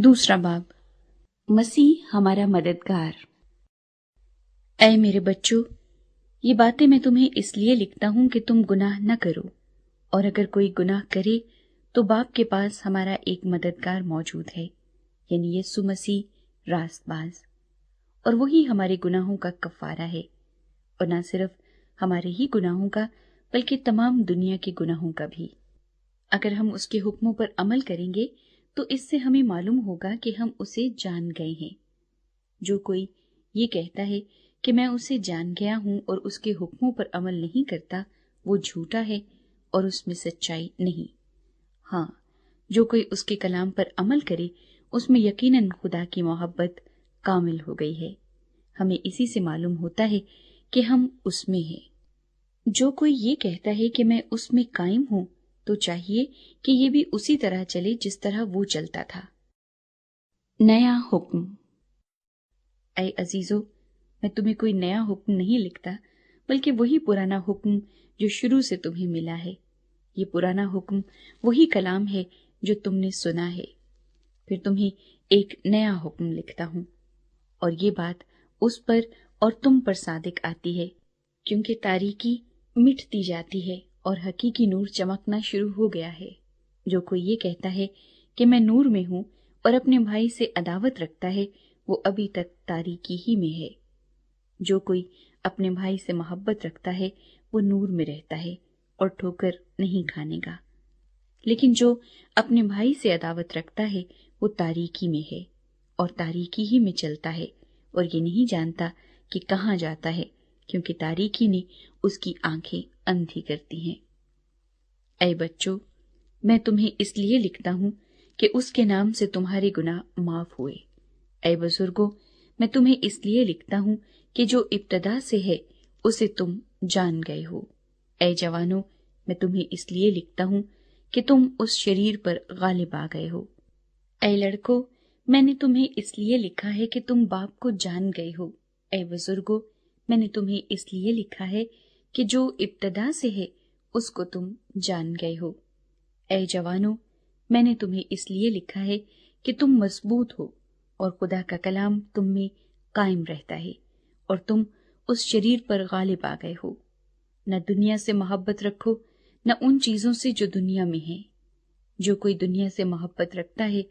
दूसरा बाब, मसीह हमारा मददगार। ऐ मेरे बच्चों, ये बातें मैं तुम्हें इसलिए लिखता हूं कि तुम गुनाह न करो, और अगर कोई गुनाह करे तो बाप के पास हमारा एक मददगार मौजूद है, यानी यीशु मसीह रास्तबाज। और वही हमारे गुनाहों का कफारा है, और न सिर्फ हमारे ही गुनाहों का बल्कि तमाम दुनिया के गुनाहों का भी। अगर हम उसके हुक्मों पर अमल करेंगे तो इससे हमें मालूम होगा कि हम उसे जान गए हैं। जो कोई ये कहता है कि मैं उसे जान गया हूं और उसके हुक्मों पर अमल नहीं करता, वो झूठा है और उसमें सच्चाई नहीं। हाँ, जो कोई उसके कलाम पर अमल करे उसमें यकीनन खुदा की मोहब्बत कामिल हो गई है। हमें इसी से मालूम होता है कि हम उसमें हैं। जो कोई ये कहता है कि मैं उसमें कायम हूं, तो चाहिए कि ये भी उसी तरह चले जिस तरह वो चलता था। नया हुक्म। ऐ अजीजों, मैं तुम्हें कोई नया हुक्म नहीं लिखता, बल्कि वही पुराना हुक्म जो शुरू से तुम्हें मिला है। ये पुराना हुक्म वही कलाम है जो तुमने सुना है। फिर तुम्हें एक नया हुक्म लिखता हूं, और ये बात उस पर और तुम पर सादिक आती है, क्योंकि तारीकी मिटती जाती है और हकीकी नूर चमकना शुरू हो गया है। जो कोई ये कहता है कि मैं नूर में हूं और अपने भाई से अदावत रखता है, वो अभी तक तारीकी ही में है। जो कोई अपने भाई से मोहब्बत रखता है वो नूर में रहता है और ठोकर नहीं खानेगा। लेकिन जो अपने भाई से अदावत रखता है वो तारीकी में है और तारीकी ही में चलता है, और ये नहीं जानता कि कहाँ जाता है, क्योंकि तारीकी ने उसकी आंखें अंधी करती हैं। ऐ बच्चों, मैं तुम्हें इसलिए लिखता हूं कि उसके नाम से तुम्हारे गुनाह माफ हुए। ऐ बुजुर्गों, मैं तुम्हें इसलिए लिखता हूं कि जो इब्तदा से है उसे तुम जान गए हो। ऐ जवानों, मैं तुम्हें इसलिए लिखता हूं कि तुम उस शरीर पर गालिब आ गए हो। ऐ लड़कों, मैंने तुम्हें इसलिए लिखा है कि तुम बाप को जान गए हो। ऐ बुजुर्गों, मैंने तुम्हें इसलिए लिखा है कि जो इब्तदा से है उसको तुम जान गए हो। ऐ जवानों, मैंने तुम्हें इसलिए लिखा है कि तुम मजबूत हो और खुदा का कलाम तुम में कायम रहता है, और तुम उस शरीर पर गालिब आ गए हो। न दुनिया से मोहब्बत रखो, न उन चीजों से जो दुनिया में है। जो कोई दुनिया से मोहब्बत रखता है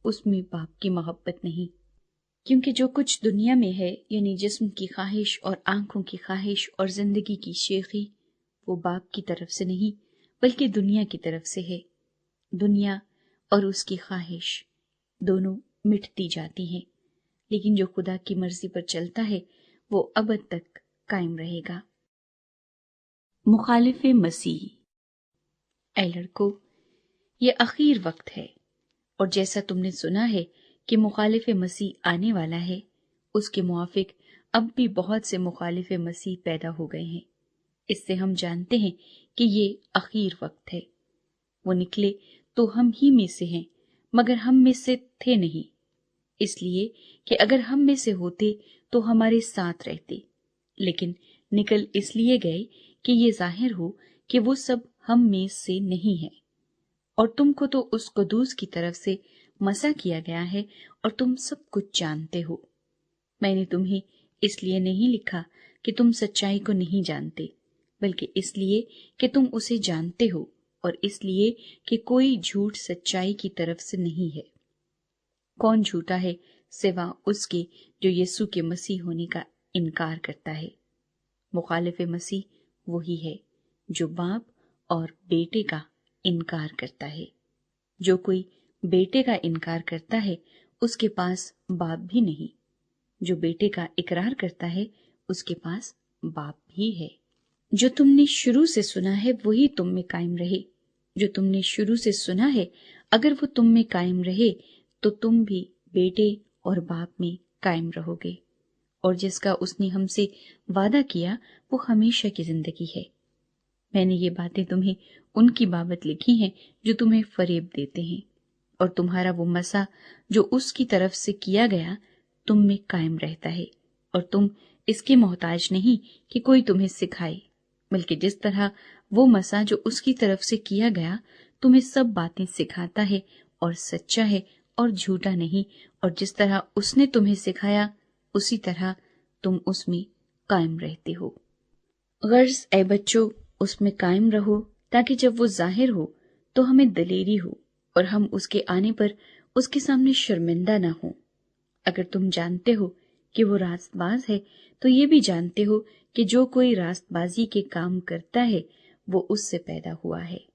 उसमें बाप की मोहब्बत नहीं, क्योंकि जो कुछ दुनिया में है, यानी जिस्म की ख्वाहिश और आंखों की ख्वाहिश और जिंदगी की शेखी, वो बाप की तरफ से नहीं बल्कि दुनिया की तरफ से है। दुनिया और उसकी ख्वाहिश दोनों मिटती जाती हैं, लेकिन जो खुदा की मर्जी पर चलता है वो अबद तक कायम रहेगा। मुखालिफे मसीह। ऐ लड़कों, ये आखिर वक्त है, और जैसा तुमने सुना है कि मुखालिफे मसीह आने वाला है, उसके मुआफिक अब भी बहुत से मुखालिफे मसीह पैदा हो गए हैं। इससे हम जानते हैं कि ये आखिर वक्त है। वो निकले तो हम ही में से हैं, मगर हम में से थे नहीं, इसलिए कि अगर हम में से होते तो हमारे साथ रहते। लेकिन निकल इसलिए गए कि ये जाहिर हो कि वो सब हम में से नहीं है। और तुमको तो उस कदूस की तरफ से मसा किया गया है, और तुम सब कुछ जानते हो। मैंने तुम्हें इसलिए नहीं लिखा कि तुम सच्चाई को नहीं जानते, बल्कि इसलिए कि तुम उसे जानते हो, और इसलिए कि कोई झूठ सच्चाई की तरफ से नहीं है। कौन झूठा है सिवा उसके जो यीशु के मसीह होने का इनकार करता है। मुखालिफे मसीह वही है जो बाप और बेटे का इनकार करता है। जो कोई बेटे का इनकार करता है उसके पास बाप भी नहीं। जो बेटे का इकरार करता है उसके पास बाप भी है। जो तुमने शुरू से सुना है वही तुम में कायम रहे। जो तुमने शुरू से सुना है अगर वो तुम में कायम रहे तो तुम भी बेटे और बाप में कायम रहोगे। और जिसका उसने हमसे वादा किया वो हमेशा की जिंदगी है। मैंने ये बातें तुम्हें उनकी बाबत लिखी हैं जो तुम्हें फरेब देते हैं, और तुम्हारा वो मसा जो उसकी तरफ से किया गया तुम में कायम रहता है, और तुम इसके मोहताज नहीं कि कोई तुम्हें सिखाए, बल्कि जिस तरह वो मसा जो उसकी तरफ से किया गया तुम्हें सब बातें सिखाता है और सच्चा है اور جھوٹا نہیں، اور جس طرح اس نے تمہیں سکھایا اسی طرح تم اس میں قائم رہتے ہو۔ غرض اے بچوں اس میں قائم رہو تاکہ جب وہ ظاہر ہو تو ہمیں دلیری ہو اور ہم اس کے آنے پر اس کے سامنے شرمندہ نہ ہوں۔ اگر تم جانتے ہو کہ وہ راست باز ہے تو یہ بھی جانتے ہو کہ جو کوئی راست بازی کے کام کرتا ہے وہ اس سے پیدا ہوا ہے۔